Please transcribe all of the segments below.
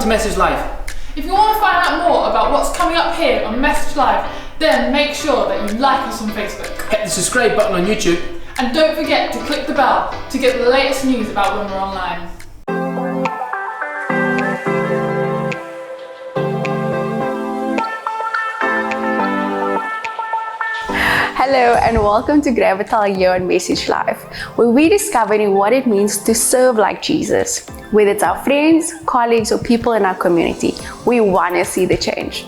Message Live. If you want to find out more about what's coming up here on Message Live, then make sure that you like us on Facebook. Hit the subscribe button on YouTube. And don't forget to click the bell to get the latest news about when we're online. Hello and welcome to Gravital here on Message Live, where we're discovering what it means to serve like Jesus. Whether it's our friends, colleagues, or people in our community, we want to see the change.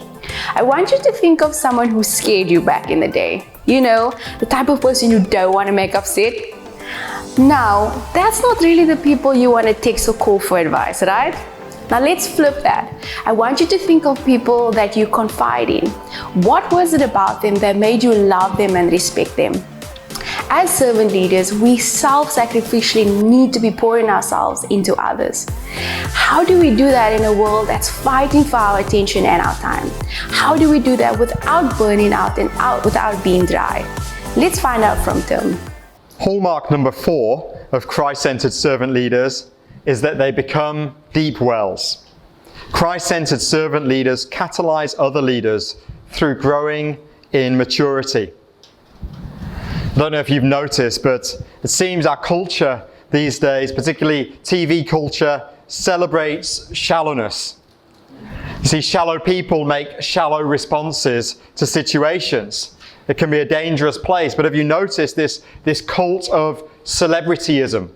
I want you to think of someone who scared you back in the day. You know, the type of person you don't want to make upset. Now, that's not really the people you want to text or call for advice, right? Now let's flip that. I want you to think of people that you confide in. What was it about them that made you love them and respect them? As servant leaders, we self-sacrificially need to be pouring ourselves into others. How do we do that in a world that's fighting for our attention and our time? How do we do that without burning out and without being dry? Let's find out from Tim. Hallmark number 4 of Christ-centered servant leaders is that they become deep wells. Christ-centered servant leaders catalyze other leaders through growing in maturity. I don't know if you've noticed, but it seems our culture these days, particularly TV culture, celebrates shallowness. You see, shallow people make shallow responses to situations. It can be a dangerous place, but have you noticed this cult of celebrityism,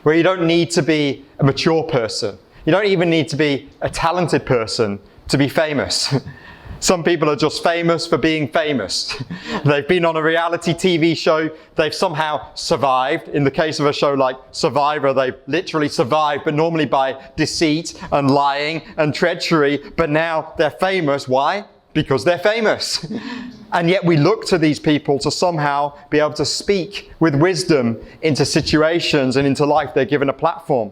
where you don't need to be a mature person. You don't even need to be a talented person to be famous. Some people are just famous for being famous. They've been on a reality TV show, they've somehow survived. In the case of a show like Survivor, they've literally survived, but normally by deceit and lying and treachery. But now they're famous. Why? Because they're famous. And yet we look to these people to somehow be able to speak with wisdom into situations and into life. They're given a platform.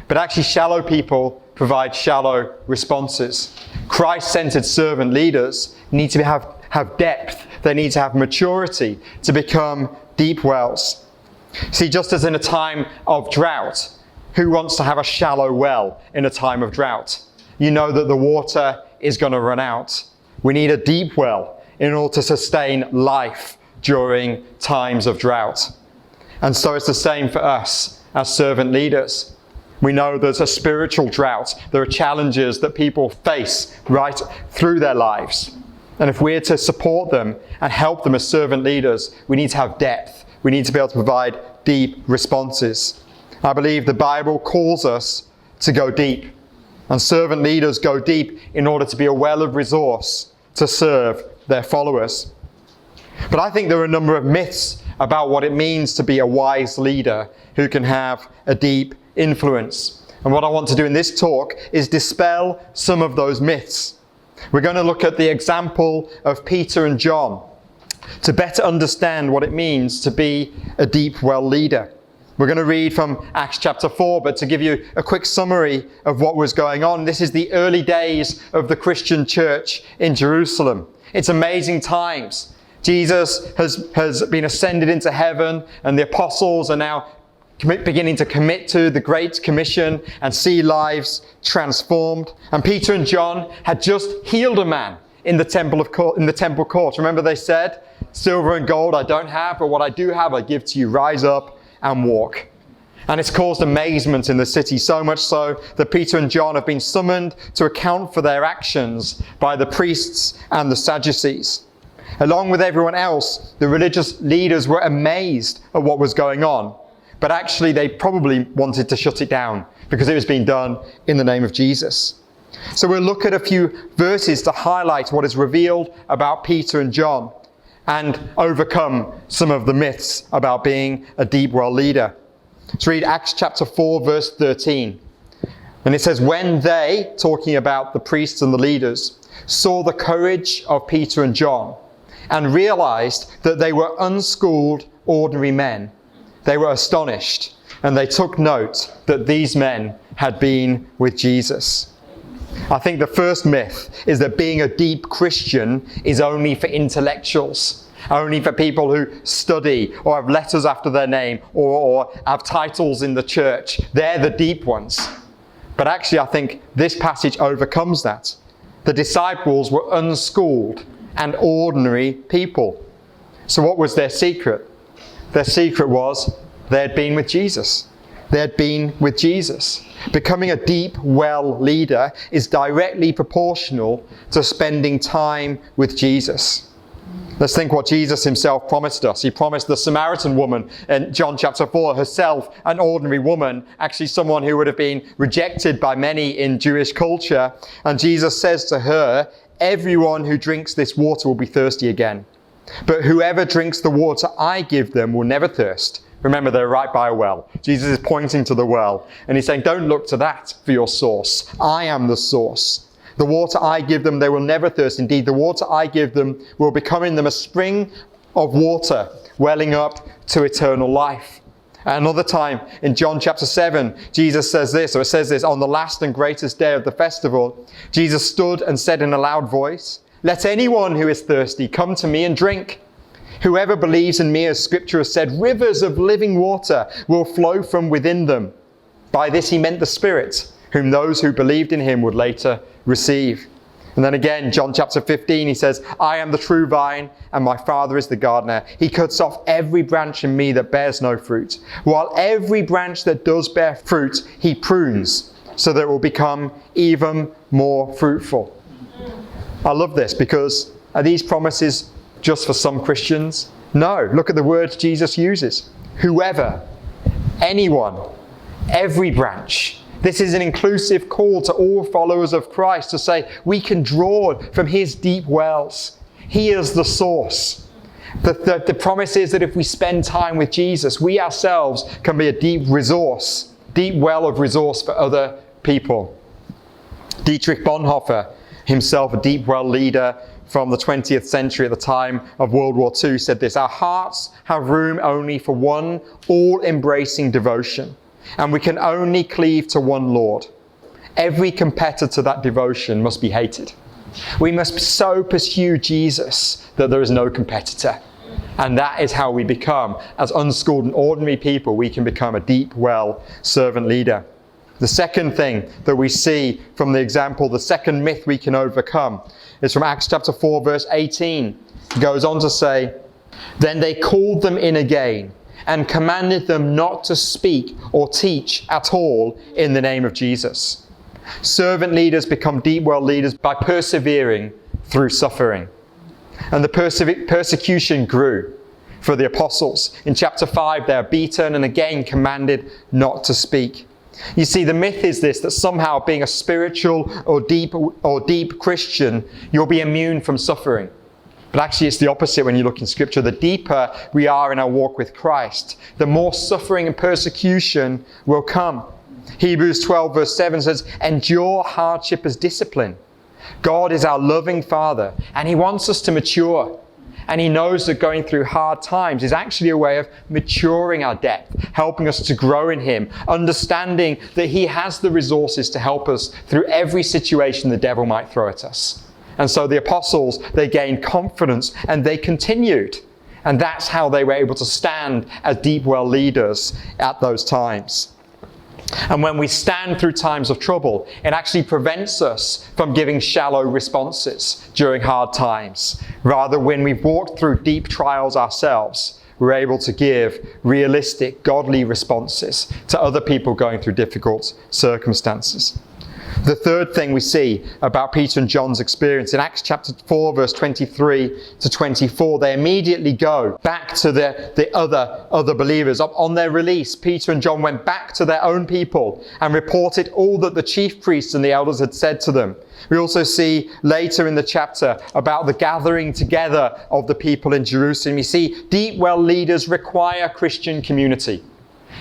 But actually shallow people provide shallow responses. Christ-centered servant leaders need to have depth. They need to have maturity to become deep wells. See, just as in a time of drought, who wants to have a shallow well in a time of drought? You know that the water is going to run out. We need a deep well in order to sustain life during times of drought. And so it's the same for us as servant leaders. We know there's a spiritual drought. There are challenges that people face right through their lives. And if we're to support them and help them as servant leaders, we need to have depth. We need to be able to provide deep responses. I believe the Bible calls us to go deep. And servant leaders go deep in order to be a well of resource to serve their followers. But I think there are a number of myths about what it means to be a wise leader who can have a deep influence. And what I want to do in this talk is dispel some of those myths. We're going to look at the example of Peter and John to better understand what it means to be a deep well leader. We're going to read from Acts chapter 4, but to give you a quick summary of what was going on, this is the early days of the Christian church in Jerusalem. It's amazing times. Jesus has been ascended into heaven, and the apostles are now beginning to commit to the Great Commission and see lives transformed. And Peter and John had just healed a man in the temple court. Remember they said, "Silver and gold I don't have, but what I do have I give to you. Rise up and walk." And it's caused amazement in the city, so much so that Peter and John have been summoned to account for their actions by the priests and the Sadducees. Along with everyone else, the religious leaders were amazed at what was going on. But actually, they probably wanted to shut it down because it was being done in the name of Jesus. So we'll look at a few verses to highlight what is revealed about Peter and John and overcome some of the myths about being a deep well leader. Let's read Acts chapter 4, verse 13. And it says, "When they," talking about the priests and the leaders, "saw the courage of Peter and John and realized that they were unschooled, ordinary men, they were astonished, and they took note that these men had been with Jesus." I think the first myth is that being a deep Christian is only for intellectuals, only for people who study or have letters after their name or have titles in the church. They're the deep ones. But actually, I think this passage overcomes that. The disciples were unschooled and ordinary people. So what was their secret? Their secret was they had been with Jesus. They had been with Jesus. Becoming a deep well leader is directly proportional to spending time with Jesus. Let's think what Jesus himself promised us. He promised the Samaritan woman in John chapter 4, herself an ordinary woman, actually someone who would have been rejected by many in Jewish culture. And Jesus says to her, everyone who drinks this water will be thirsty again. But whoever drinks the water I give them will never thirst. Remember, they're right by a well. Jesus is pointing to the well. And he's saying, don't look to that for your source. I am the source. The water I give them, they will never thirst. Indeed, the water I give them will become in them a spring of water, welling up to eternal life. At another time, in John chapter 7, Jesus says this, or it says this, on the last and greatest day of the festival, Jesus stood and said in a loud voice, let anyone who is thirsty come to me and drink. Whoever believes in me, as Scripture has said, rivers of living water will flow from within them. By this he meant the Spirit, whom those who believed in him would later receive. And then again, John chapter 15, he says, I am the true vine, and my Father is the gardener. He cuts off every branch in me that bears no fruit, while every branch that does bear fruit, he prunes, so that it will become even more fruitful. I love this, because are these promises just for some Christians? No, look at the words Jesus uses. Whoever, anyone, every branch. This is an inclusive call to all followers of Christ to say we can draw from his deep wells. He is the source. The promise is that if we spend time with Jesus, we ourselves can be a deep resource, deep well of resource for other people. Dietrich Bonhoeffer, himself a deep well leader from the 20th century at the time of World War II, said this, our hearts have room only for one all-embracing devotion, and we can only cleave to one Lord. Every competitor to that devotion must be hated. We must so pursue Jesus that there is no competitor. And that is how we become, as unschooled and ordinary people, we can become a deep well servant leader. The second thing that we see from the example, the second myth we can overcome, is from Acts chapter 4, verse 18. It goes on to say, then they called them in again and commanded them not to speak or teach at all in the name of Jesus. Servant leaders become deep well leaders by persevering through suffering. And the persecution grew for the apostles. In chapter 5, they are beaten and again commanded not to speak. You see, the myth is this, that somehow being a spiritual or deep Christian, you'll be immune from suffering. But actually it's the opposite when you look in Scripture. The deeper we are in our walk with Christ, the more suffering and persecution will come. Hebrews 12 verse 7 says, endure hardship as discipline. God is our loving Father, and he wants us to mature. And he knows that going through hard times is actually a way of maturing our depth, helping us to grow in him, understanding that he has the resources to help us through every situation the devil might throw at us. And so the apostles, they gained confidence and they continued. And that's how they were able to stand as deep well leaders at those times. And when we stand through times of trouble, it actually prevents us from giving shallow responses during hard times. Rather, when we've walked through deep trials ourselves, we're able to give realistic, godly responses to other people going through difficult circumstances. The third thing we see about Peter and John's experience in Acts chapter 4, verse 23 to 24, they immediately go back to the other believers. On their release, Peter and John went back to their own people and reported all that the chief priests and the elders had said to them. We also see later in the chapter about the gathering together of the people in Jerusalem. You see, deep well leaders require Christian community.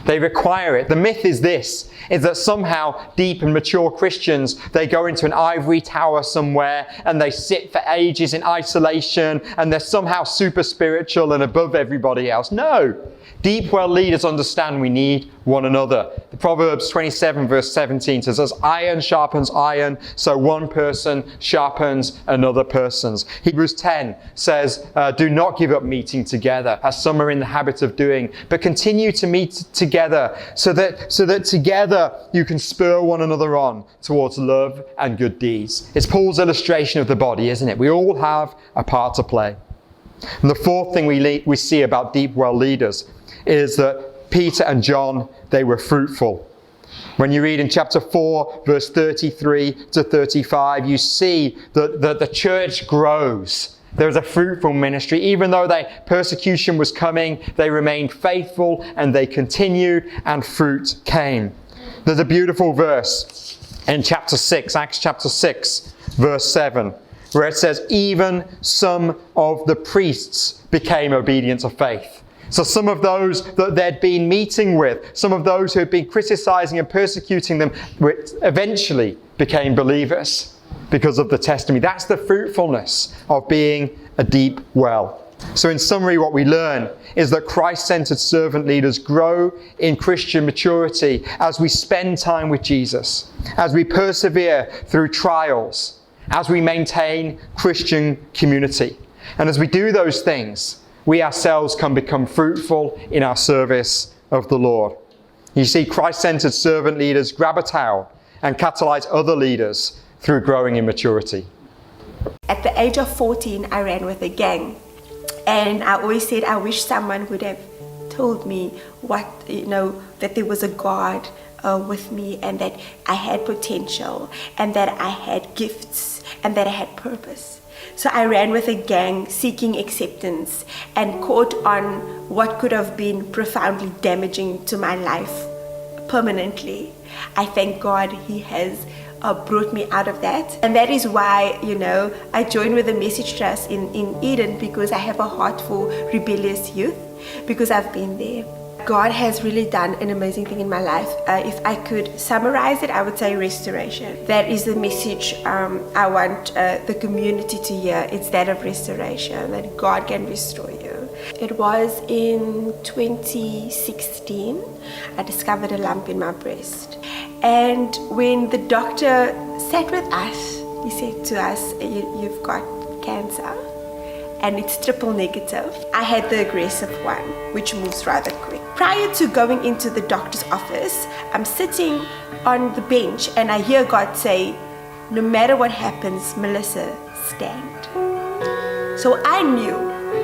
They require it. The myth is this, is that somehow deep and mature Christians, they go into an ivory tower somewhere and they sit for ages in isolation and they're somehow super spiritual and above everybody else. No. Deep well leaders understand we need one another. The Proverbs 27 verse 17 says, as iron sharpens iron, so one person sharpens another person's. Hebrews 10 says, do not give up meeting together, as some are in the habit of doing, but continue to meet together together so that together you can spur one another on towards love and good deeds. It's Paul's illustration of the body, isn't it? We all have a part to play. And the fourth thing we see about deep well leaders is that Peter and John, they were fruitful. When you read in chapter 4, verse 33 to 35, you see that the church grows. There was a fruitful ministry. Even though persecution was coming, they remained faithful and they continued, and fruit came. There's a beautiful verse in chapter 6, Acts chapter 6, verse 7, where it says, even some of the priests became obedient to faith. So some of those that they'd been meeting with, some of those who had been criticizing and persecuting them, eventually became believers because of the testimony. That's the fruitfulness of being a deep well. So in summary, what we learn is that Christ-centered servant leaders grow in Christian maturity as we spend time with Jesus, as we persevere through trials, as we maintain Christian community. And as we do those things, we ourselves can become fruitful in our service of the Lord. You see, Christ-centered servant leaders grab a towel and catalyze other leaders through growing in maturity. At the age of 14, I ran with a gang. And I always said I wish someone would have told me that there was a God with me, and that I had potential, and that I had gifts, and that I had purpose. So I ran with a gang seeking acceptance and caught on what could have been profoundly damaging to my life permanently. I thank God He has brought me out of that. And that is why, I joined with the Message Trust in Eden, because I have a heart for rebellious youth, because I've been there. God has really done an amazing thing in my life. If I could summarize it, I would say restoration. That is the message I want the community to hear. It's that of restoration, that God can restore you. It was in 2016, I discovered a lump in my breast. And when the doctor sat with us, he said to us, you've got cancer. And it's triple negative. I had the aggressive one, which moves rather quick. Prior to going into the doctor's office, I'm sitting on the bench and I hear God say, no matter what happens, Melissa, stand. So I knew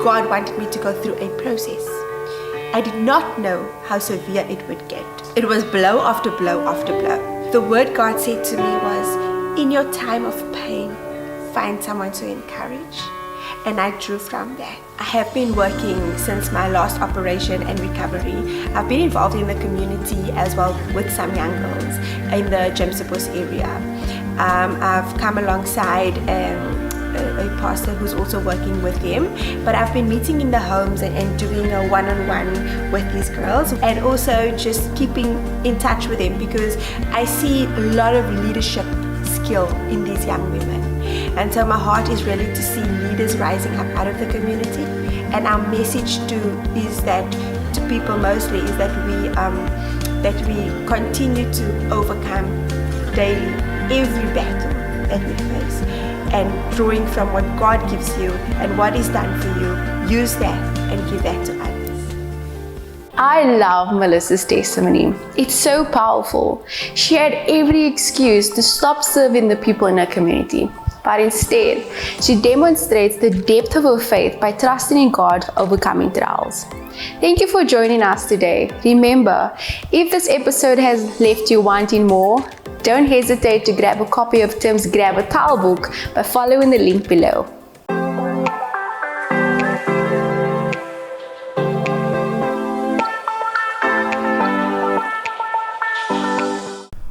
God wanted me to go through a process. I did not know how severe it would get. It was blow after blow after blow. The word God said to me was, in your time of pain, find someone to encourage. And I drew from that. I have been working since my last operation and recovery. I've been involved in the community as well with some young girls in the Jamesopos area. I've come alongside a pastor who's also working with them, but I've been meeting in the homes and doing a one-on-one with these girls, and also just keeping in touch with them, because I see a lot of leadership skill in these young women. And so my heart is really to see leaders rising up out of the community. And our message to people mostly is that we continue to overcome daily every battle that we face, and drawing from what God gives you and what is done for you, use that and give that to others. I love Melissa's testimony. It's so powerful. She had every excuse to stop serving the people in her community. But instead, she demonstrates the depth of her faith by trusting in God, overcoming trials. Thank you for joining us today. Remember, if this episode has left you wanting more, don't hesitate to grab a copy of Tim's Grab a Towel book by following the link below.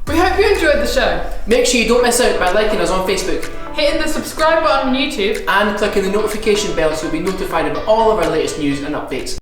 We hope you enjoyed the show. Make sure you don't miss out by liking us on Facebook Hitting the subscribe button on YouTube and clicking the notification bell so you'll be notified about all of our latest news and updates.